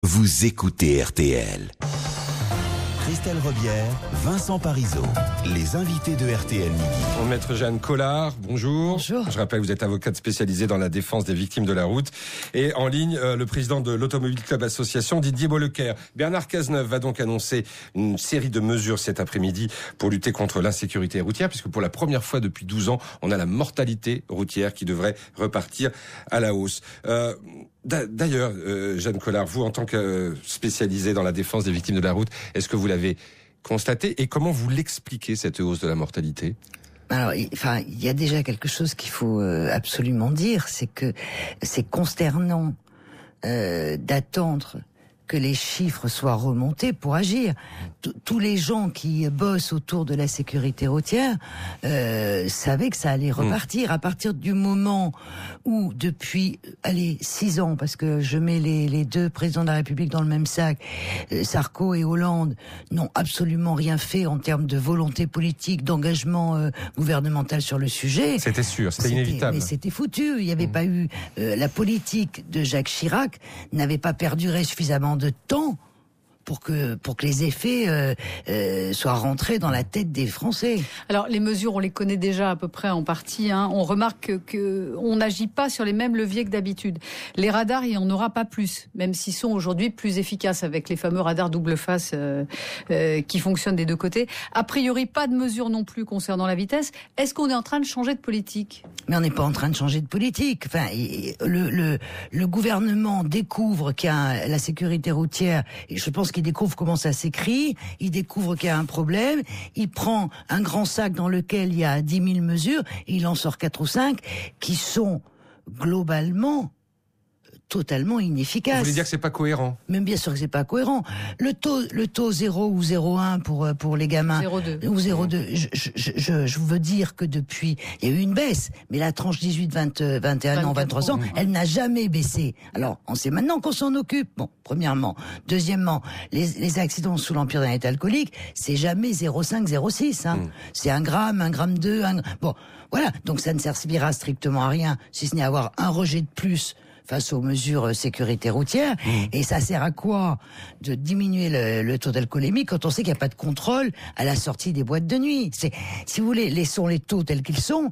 Vous écoutez RTL. Christelle Robière, Vincent Parisot, les invités de RTL Midi. Maître Jeanne Collard, bonjour. Bonjour. Je rappelle que vous êtes avocate spécialisée dans la défense des victimes de la route. Et en ligne, le président de l'Automobile Club Association, Didier Bollecker. Bernard Cazeneuve va donc annoncer une série de mesures cet après-midi pour lutter contre l'insécurité routière, puisque pour la première fois depuis 12 ans, on a la mortalité routière qui devrait repartir à la hausse. D'ailleurs, Jeanne Collard, vous, en tant que spécialisée dans la défense des victimes de la route, est-ce que vous l'avez constaté et comment vous l'expliquez, cette hausse de la mortalité ? Alors, il y a déjà quelque chose qu'il faut absolument dire, c'est que c'est consternant d'attendre que les chiffres soient remontés pour agir. Tous les gens qui bossent autour de la sécurité routière savaient que ça allait repartir à partir du moment où, depuis 6 ans, parce que je mets les deux présidents de la République dans le même sac, Sarko et Hollande n'ont absolument rien fait en termes de volonté politique, d'engagement gouvernemental sur le sujet. C'était sûr, c'était inévitable. Mais c'était foutu. Il n'y avait pas eu la politique de Jacques Chirac n'avait pas perduré suffisamment de temps pour que les effets soient rentrés dans la tête des Français. Alors les mesures, on les connaît déjà à peu près en partie. On remarque qu'on n'agit pas sur les mêmes leviers que d'habitude. Les radars, il n'y en aura pas plus, même s'ils sont aujourd'hui plus efficaces avec les fameux radars double face qui fonctionnent des deux côtés. A priori, pas de mesures non plus concernant la vitesse. Est-ce qu'on est en train de changer de politique ? Mais on n'est pas en train de changer de politique. Enfin, le gouvernement découvre qu'il y a la sécurité routière, et je pense qu'il découvre comment ça s'écrit, il découvre qu'il y a un problème, il prend un grand sac dans lequel il y a 10 000 mesures, et il en sort 4 ou 5 qui sont globalement totalement inefficaces. Vous voulez dire que c'est pas cohérent ? Même bien sûr que c'est pas cohérent. Le taux 0 ou 0,1 pour les gamins. 0,2. Ou 0,2. Je veux dire que depuis, il y a eu une baisse. Mais la tranche 18-21 ans, 23 ans, elle n'a jamais baissé. Alors, on sait maintenant qu'on s'en occupe. Bon, premièrement. Deuxièmement, les accidents sous l'empire d'un état alcoolique, c'est jamais 0,5, 0,6, C'est 1 gramme 2, bon. Voilà. Donc ça ne servira strictement à rien, si ce n'est à avoir un rejet de plus face aux mesures sécurité routière. Et ça sert à quoi de diminuer le taux d'alcoolémie quand on sait qu'il n'y a pas de contrôle à la sortie des boîtes de nuit? Si vous voulez, laissons les taux tels qu'ils sont,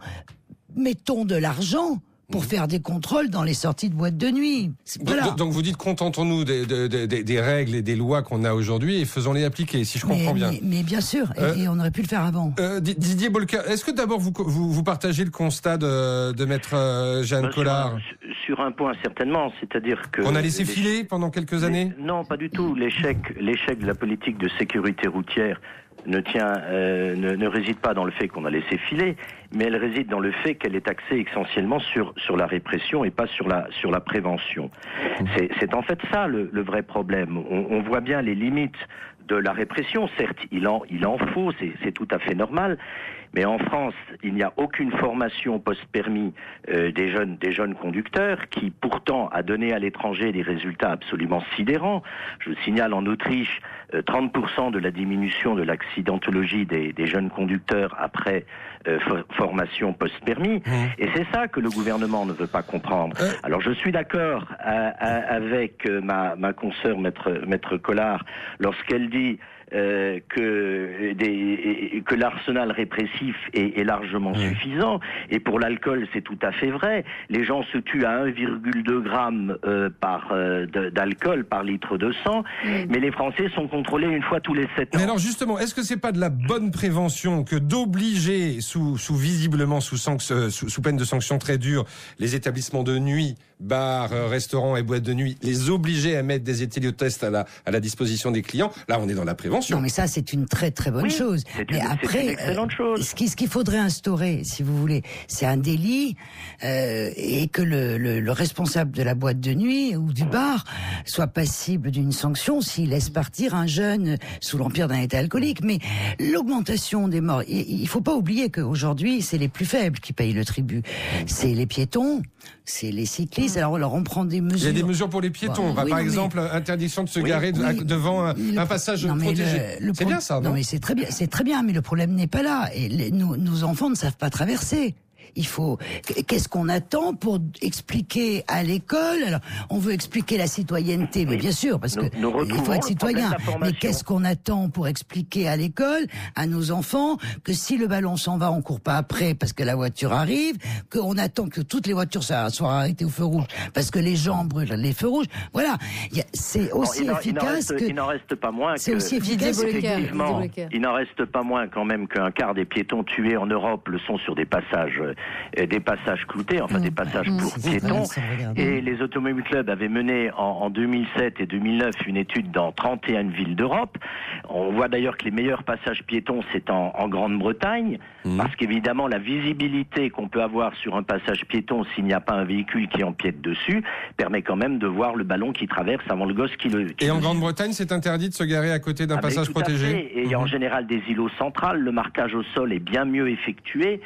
mettons de l'argent pour faire des contrôles dans les sorties de boîtes de nuit. Voilà. Donc vous dites, contentons-nous des règles et des lois qu'on a aujourd'hui et faisons-les appliquer, si je comprends bien. Mais bien sûr, et on aurait pu le faire avant. Didier Bollecker, est-ce que d'abord vous partagez le constat de maître Jeanne Collard ? Sur un point, certainement, c'est-à-dire que... On a laissé filer pendant quelques années ? Non, pas du tout. L'échec de la politique de sécurité routière ne réside pas dans le fait qu'on a laissé filer, mais elle réside dans le fait qu'elle est axée essentiellement sur la répression et pas sur la prévention. C'est en fait ça le vrai problème. On voit bien les limites de la répression. Certes, il en faut, c'est tout à fait normal. Mais en France, il n'y a aucune formation post-permis des jeunes conducteurs qui pourtant a donné à l'étranger des résultats absolument sidérants. Je vous signale en Autriche 30% de la diminution de l'accidentologie des jeunes conducteurs après formation post-permis. Et c'est ça que le gouvernement ne veut pas comprendre. Alors je suis d'accord avec ma consoeur maître Collard lorsqu'elle dit que l'arsenal répressif est largement suffisant, et pour l'alcool c'est tout à fait vrai. Les gens se tuent à 1,2 grammes d'alcool par litre de sang, mais les Français sont contrôlés une fois tous les 7 ans. Mais alors justement, est-ce que c'est pas de la bonne prévention que d'obliger visiblement sous peine de sanctions très dures les établissements de nuit, bars, restaurants et boîtes de nuit, les obliger à mettre des éthyliotests à la disposition des clients? Là, on est dans la prévention. Non, mais ça, c'est une très très bonne chose. Mais après, c'est une excellente chose. Ce qu'il faudrait instaurer, si vous voulez, c'est un délit et que le responsable de la boîte de nuit ou du bar soit passible d'une sanction s'il laisse partir un jeune sous l'empire d'un état alcoolique. Mais l'augmentation des morts, il faut pas oublier qu'aujourd'hui, c'est les plus faibles qui payent le tribut. C'est les piétons, c'est les cyclistes. Alors on prend des mesures. Il y a des mesures pour les piétons. Par exemple, interdiction de se garer devant un passage protégé. C'est bien ça, non ? Non, mais c'est très bien. Mais le problème n'est pas là. Et nos enfants ne savent pas traverser. qu'est-ce qu'on attend pour expliquer à l'école? Alors, on veut expliquer la citoyenneté, mais bien sûr, parce que il faut être citoyen. Mais qu'est-ce qu'on attend pour expliquer à l'école, à nos enfants, que si le ballon s'en va, on court pas après parce que la voiture arrive, qu'on attend que toutes les voitures soient arrêtées au feu rouge parce que les gens brûlent les feux rouges. Voilà. C'est aussi efficace que... Il n'en reste pas moins c'est aussi efficace effectivement. Il n'en reste pas moins quand même qu'un quart des piétons tués en Europe le sont sur des passages cloutés, enfin des passages pour piétons. Et les Automobil Club avaient mené en 2007 et 2009 une étude dans 31 villes d'Europe. On voit d'ailleurs que les meilleurs passages piétons, c'est en Grande-Bretagne, parce qu'évidemment, la visibilité qu'on peut avoir sur un passage piéton s'il n'y a pas un véhicule qui empiète dessus, permet quand même de voir le ballon qui traverse avant le gosse qui le... Et en Grande-Bretagne, c'est interdit de se garer à côté d'un passage protégé. Et en général, des îlots centrales, le marquage au sol est bien mieux effectué.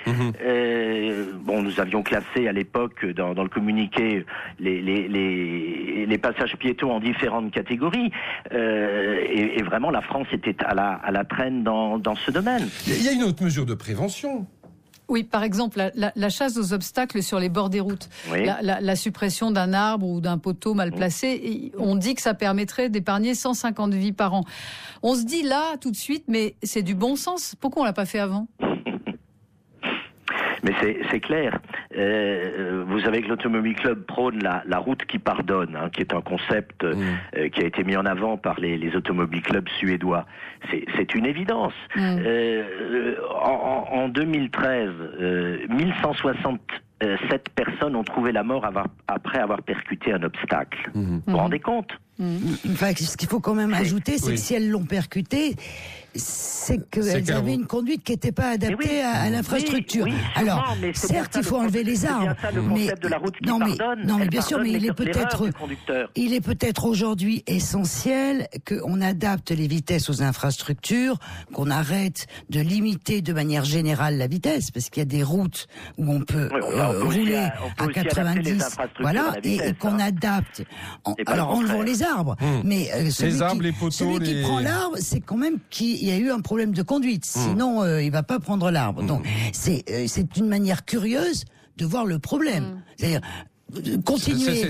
Nous avions classé à l'époque, dans le communiqué, les passages piétons en différentes catégories. Et vraiment, la France était à la traîne dans ce domaine. Il y a une autre mesure de prévention. Oui, par exemple, la chasse aux obstacles sur les bords des routes. Oui. La suppression d'un arbre ou d'un poteau mal placé, on dit que ça permettrait d'épargner 150 vies par an. On se dit là, tout de suite, mais c'est du bon sens. Pourquoi on l'a pas fait avant ? Mais c'est clair. Vous savez que l'Automobile Club prône la route qui pardonne, qui est un concept qui a été mis en avant par les Automobil Clubs suédois. C'est une évidence. En 2013, 1167 personnes ont trouvé la mort après avoir percuté un obstacle. Vous vous rendez compte ? Enfin, ce qu'il faut quand même ajouter, c'est que si elles l'ont percuté, c'est qu'elles avaient une conduite qui n'était pas adaptée à l'infrastructure. Alors, certes, il faut enlever les arbres, mais bien sûr, mais il est peut-être aujourd'hui essentiel qu'on adapte les vitesses aux infrastructures, qu'on arrête de limiter de manière générale la vitesse, parce qu'il y a des routes où on peut rouler à 90, voilà, et qu'on adapte. Alors, enlevons les arbres, mais celui qui prend l'arbre, c'est quand même qu'il y a eu un problème de conduite. Sinon, il va pas prendre l'arbre. Donc, c'est une manière curieuse de voir le problème. C'est-à-dire, continuez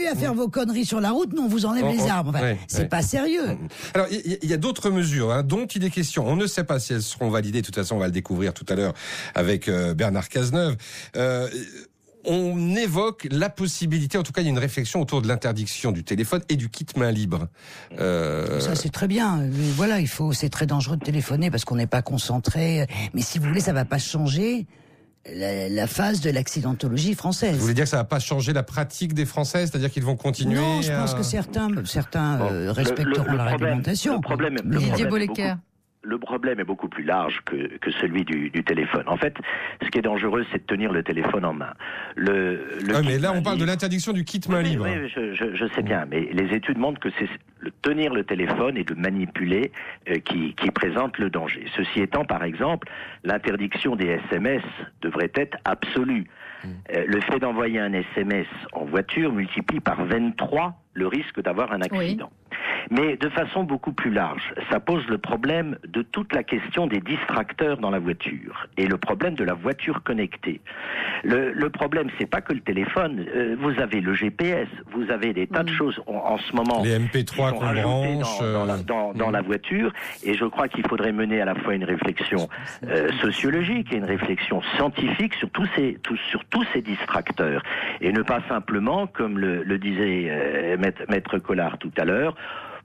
à faire vos conneries sur la route, nous on vous enlève les arbres. C'est pas sérieux. Alors il y a d'autres mesures dont il est question. On ne sait pas si elles seront validées. De toute façon, on va le découvrir tout à l'heure avec Bernard Cazeneuve. On évoque la possibilité, en tout cas il y a une réflexion autour de l'interdiction du téléphone et du kit main libre. Ça c'est très bien. Voilà, c'est très dangereux de téléphoner parce qu'on n'est pas concentré. Mais si vous voulez, ça va pas changer la phase de l'accidentologie française. Vous voulez dire que ça va pas changer la pratique des Français, c'est-à-dire qu'ils vont continuer? Non, je pense que certains respecteront la réglementation. Le problème est beaucoup plus large que celui du téléphone. En fait, ce qui est dangereux, c'est de tenir le téléphone en main. Mais là, on parle de l'interdiction du kit main libre. Oui, je sais bien, mais les études montrent que c'est tenir le téléphone et de manipuler qui présente le danger. Ceci étant, par exemple, l'interdiction des SMS devrait être absolue. Le fait d'envoyer un SMS en voiture multiplie par 23 le risque d'avoir un accident. Oui. Mais de façon beaucoup plus large, ça pose le problème de toute la question des distracteurs dans la voiture et le problème de la voiture connectée. Le problème, c'est pas que le téléphone. Vous avez le GPS, vous avez des tas de choses en ce moment. Les MP3 qu'on branche dans la voiture, et je crois qu'il faudrait mener à la fois une réflexion sociologique et une réflexion scientifique sur tous ces distracteurs, et ne pas simplement, comme le disait Maître Collard tout à l'heure,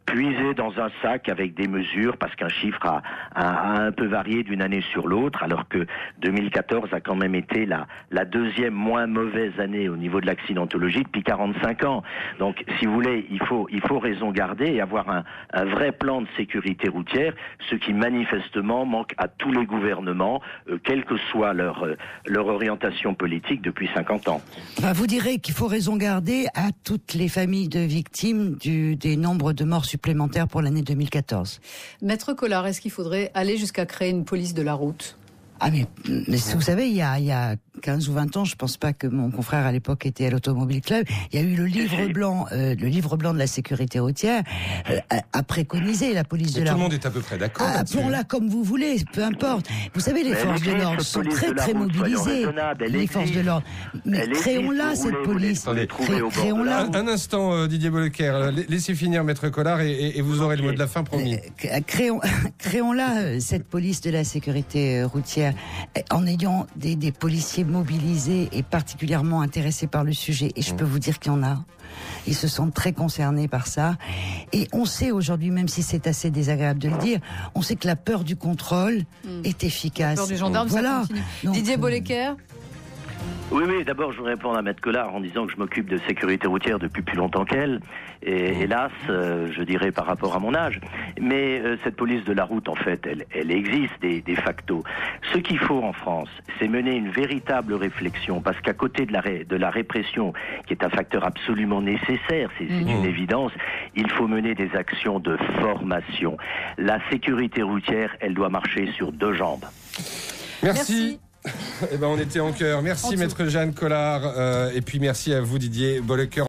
puiser dans un sac avec des mesures, parce qu'un chiffre a un peu varié d'une année sur l'autre, alors que 2014 a quand même été la deuxième moins mauvaise année au niveau de l'accidentologie depuis 45 ans. Donc, si vous voulez, il faut raison garder et avoir un vrai plan de sécurité routière, ce qui manifestement manque à tous les gouvernements, quelle que soit leur orientation politique depuis 50 ans. Vous direz qu'il faut raison garder à toutes les familles de victimes des nombres de morts supplémentaires pour l'année 2014. Maître Collard, est-ce qu'il faudrait aller jusqu'à créer une police de la route ? Ah mais vous savez, il y a 15 ou 20 ans, je pense pas que mon confrère à l'époque était à l'Automobile Club, il y a eu le livre blanc de la sécurité routière a préconisé la police de la route. Tout le monde est à peu près d'accord. Appelons-la comme vous voulez, peu importe. Vous savez, les forces de l'ordre sont très mobilisées. Les forces de l'ordre. Mais créons-la, cette police. Créons-la. Un instant, Didier Bollecker. Laissez finir, Maître Collard, et vous aurez le mot de la fin, promis. Créons-la, cette police de la sécurité routière, en ayant des policiers mobilisés et particulièrement intéressés par le sujet. Et je peux vous dire qu'il y en a. Ils se sentent très concernés par ça. Et on sait aujourd'hui, même si c'est assez désagréable de le dire, on sait que la peur du contrôle est efficace. La peur du gendarme, voilà. Ça continue. Didier Bollecker. Oui, d'abord je voudrais répondre à Maître Collard en disant que je m'occupe de sécurité routière depuis plus longtemps qu'elle, et hélas, je dirais par rapport à mon âge, mais cette police de la route, en fait, elle existe de facto. Ce qu'il faut en France, c'est mener une véritable réflexion, parce qu'à côté de la répression, qui est un facteur absolument nécessaire, c'est une évidence, il faut mener des actions de formation. La sécurité routière, elle doit marcher sur 2 jambes. Merci. Eh ben, on était en cœur. Merci, Maître Jeanne Collard. Et puis merci à vous, Didier Bollecker.